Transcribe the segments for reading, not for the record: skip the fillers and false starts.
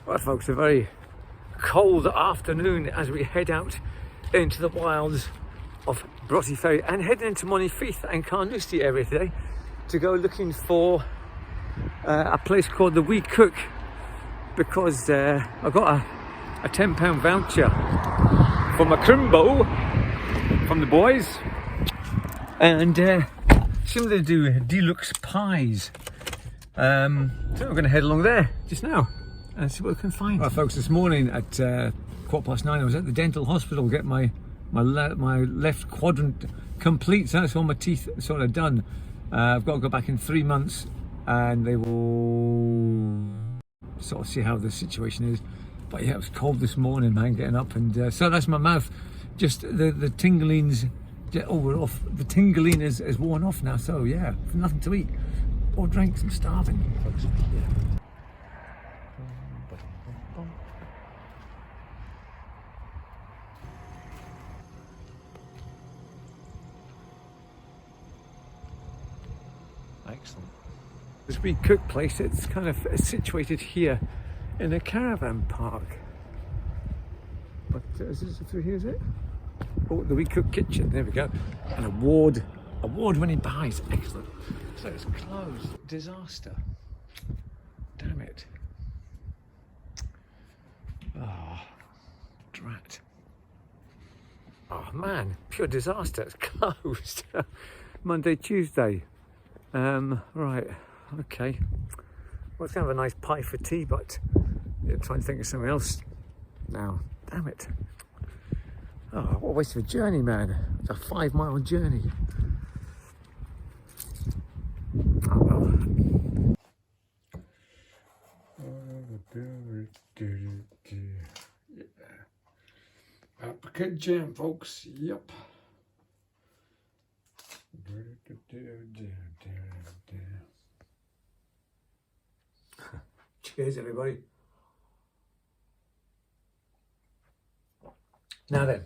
Right folks, a very cold afternoon as we head out into the wilds of Ferry and heading into Monifieth and Carnoustie area today to go looking for a place called the Wee Cook, because I got a £10 voucher from a crimbo from the boys, and seem to do deluxe pies. So we're going to head along there just now and see what we can find. Right folks, this morning at 9:15 I was at the dental hospital getting my left quadrant complete, so that's all my teeth sort of done. I've got to go back in 3 months and they will sort of see how the situation is. But yeah, it was cold this morning, man, getting up, and so that's my mouth. Just the tinglings, we're off. The tingling is worn off now, so yeah, nothing to eat or drink. I'm starving, folks. Yeah. Excellent. This Wee Cook place, it's kind of situated here in a caravan park. But is this through here, is it? Oh, the Wee Cook kitchen, there we go. An award-winning pies, excellent. So it's closed, disaster. Damn it. Oh, drat. Oh man, pure disaster, it's closed. Monday, Tuesday. Right, okay. Well, it's kind of a nice pie for tea, but I'm trying to think of something else now. Damn it. Oh, what a waste of a journey, man. It's a 5-mile journey. Oh well. Yeah. Apricot jam, folks. Yep. Cheers, everybody. Now then,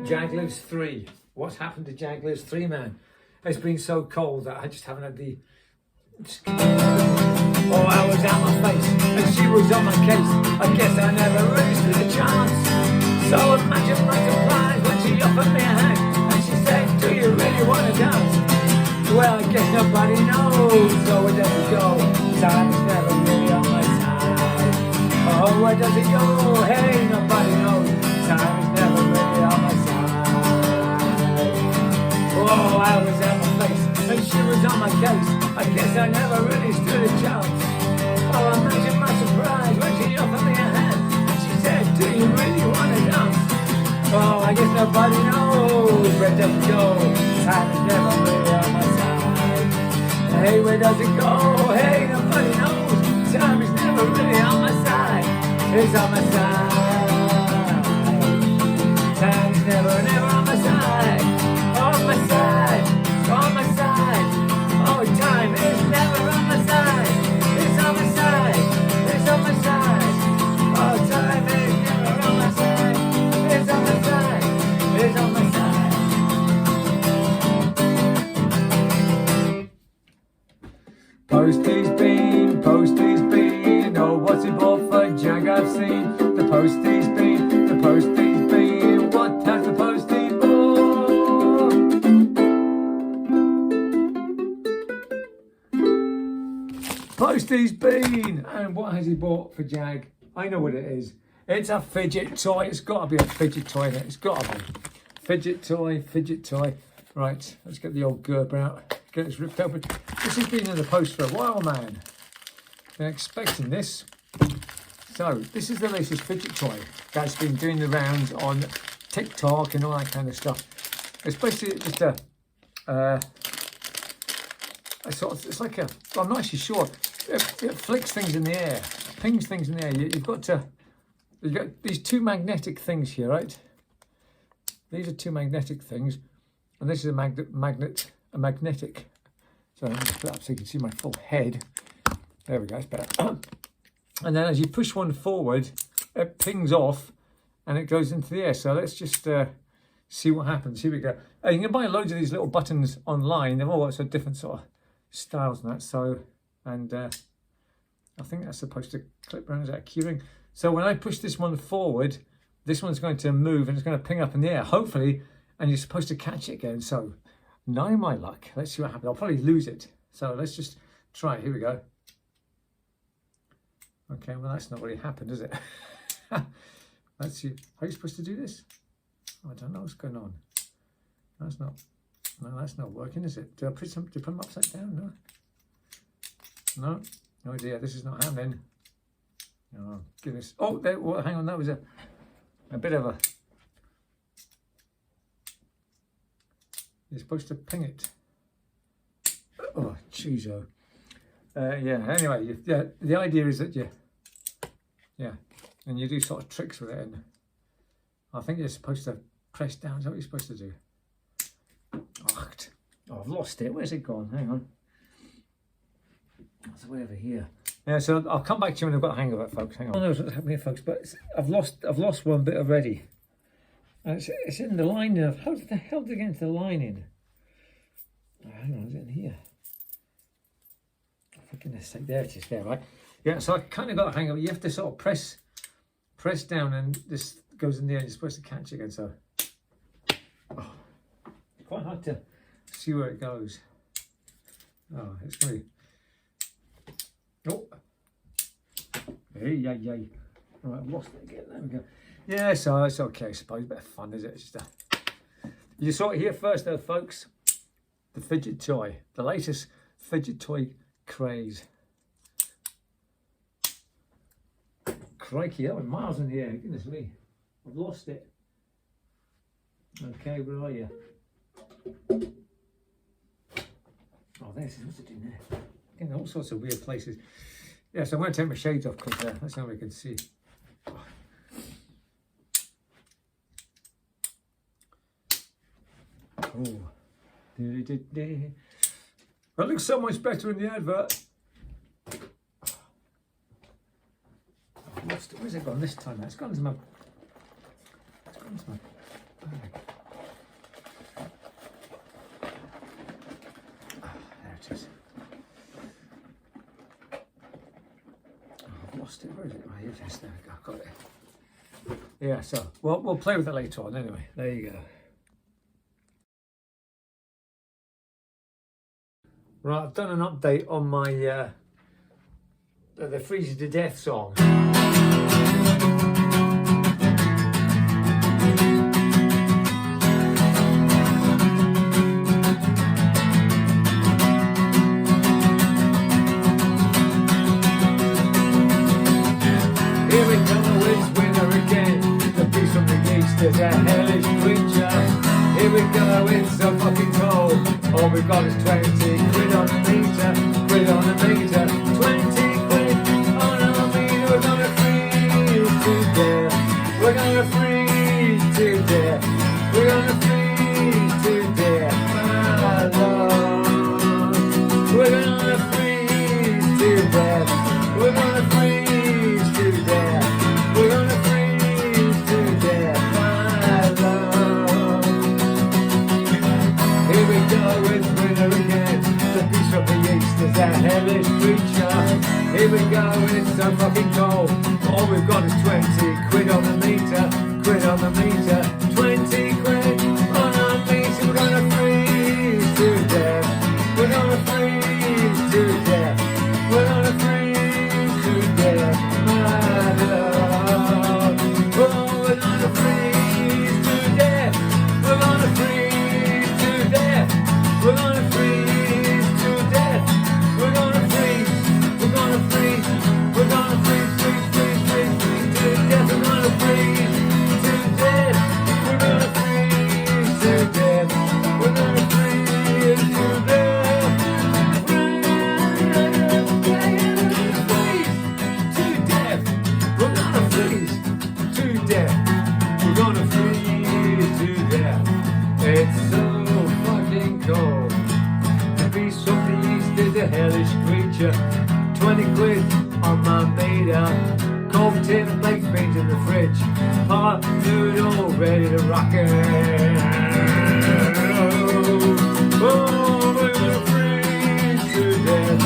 Jag Lives 3. What's happened to Jag Lives 3, man? It's been so cold that I just haven't had the... Oh, I was out my face and she was on my case. I guess I never really stood a chance. So imagine my surprise when she offered me a hand and she said, do you really want to dance? Well, I guess nobody knows, so where does it go? Time is never really on my side. Oh, where does it go? Hey, nobody knows. Time is never really on my side. Oh, I was at my face and she was on my case. I guess I never really stood a chance. Oh, imagine my surprise when she offered me a hand and she said, do you really want to dance? Oh, I guess nobody knows. Where does it go? Time is never really on my side. Hey, where does it go? Hey, nobody knows. Time is never really on my side. It's on my side. Time is never, never on my side. On my side. On my side. Oh, time is never on my side. It's on my side. It's on my side. Oh, time is never on my side. It's on my side. It's on my side. Postie's been, oh, what's it bought for Jag I've seen? The postie's been, what has the postie bought? Postie's been, and what has he bought for Jag? I know what it is. It's a fidget toy. It's got to be a fidget toy in it. It's got to be. Fidget toy. Right, let's get the old Gerber out. Get this ripped open. This has been in the post for a while, man. Been expecting this. So, this is the latest fidget toy that's been doing the rounds on TikTok and all that kind of stuff. It's basically just a sort of, it's like a, well, I'm not actually sure. It flicks things in the air, pings things in the air. You've got these two magnetic things here, right? These are two magnetic things, and this is a magnetic. So let me just put it up so you can see my full head. There we go, it's better. And then as you push one forward, it pings off and it goes into the air. So let's just see what happens. Here we go. You can buy loads of these little buttons online. They've all got sort of different sort of styles and that. So, and I think that's supposed to clip around that keyring. So when I push this one forward, this one's going to move and it's going to ping up in the air, hopefully, and you're supposed to catch it again. So knowing my luck, let's see what happens. I'll probably lose it. So let's just try it. Here we go. Okay, well, that's not really happened, is it? Let's see. How are you supposed to do this? Oh, I don't know what's going on. That's not, no, that's not working, is it? Do I put some, do I put them upside down? No. No. Oh dear, this is not happening. Oh, goodness. Oh, there, well, hang on, that was a bit of a... You're supposed to ping it. Oh, jeez, oh. Yeah, anyway, yeah, the idea is that and you do sort of tricks with it, and I think you're supposed to press down. Is that what you're supposed to do? Oh, I've lost it. Where's it gone? Hang on. It's way over here. Yeah, so I'll come back to you when I've got a hang of it, folks. Hang on. I don't know what's happening, folks, but I've lost one bit already. And it's in the lining. How the hell did it get into the lining? Oh, hang on, is it in here? For goodness sake, there it is, there, right? Yeah, so I kind of got a hang of it. You have to sort of press down, and this goes in there, and you're supposed to catch it again. So, oh, it's quite hard to see where it goes. Oh, it's going to be. Oh, hey, yay, yay. All right, I've lost it again. There we go. Yeah, so it's okay, I suppose. A bit of fun, is it? It's just you saw it here first, though, folks. The fidget toy, the latest fidget toy craze. Crikey, that was miles in the air. Goodness me, I've lost it. Okay, where are you? Oh, there's what's it in there? Getting all sorts of weird places. Yeah, so I'm going to take my shades off because that's how we can see. Oh, that looks so much better in the advert. I've lost it. Where's it gone this time? It's gone to my. It's gone to my bag. Oh, there it is. Oh, I've lost it. Where is it? Right, yes, there we go. Got it. Yeah. So, well, we'll play with it later on. Anyway, there you go. Right, I've done an update on my the Freeze You to Death song. Here we go, it's winter again. The beast from the east is a hellish creature. Here we go, it's so fucking cold. All we've got is 20 quid on a meter, quid on a meter, 20 quid on a meter. We're gonna freeze to death. We're gonna freeze to death. We're gonna freeze to death, my love. We're gonna freeze to death. We're gonna freeze to death. We're gonna freeze to death, my love. Here we go, it's winter again. The beast from the east is a hellish creature. Here we go, it's so fucking cold. All we've got is 20 quid on the meter, quid on the meter, 20 quid on a meter. We're gonna freeze to death. We're gonna freeze to death. We're gonna freeze to death, my love. Oh, we're gonna freeze to death. We're gonna freeze to death. We're gonna freeze to death. We're gonna freeze. We're gonna freeze. We're gonna freeze, freeze, freeze, freeze, freeze to death. We're gonna freeze to death. We're gonna freeze to death. We're gonna freeze to death. We're gonna freeze to death. We're gonna freeze to death. It's so fucking cold. The beast from the east is a hellish creature. 20 quid on my meter. Cold tin baked beans in the fridge. Hot noodle ready to rock it. Oh, we're gonna freeze to death.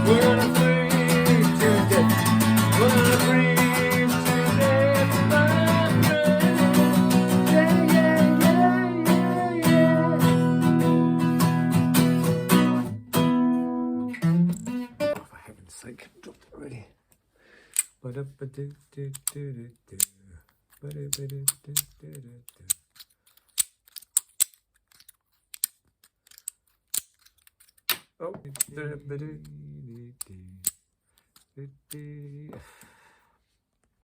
We're gonna freeze to death. Oh.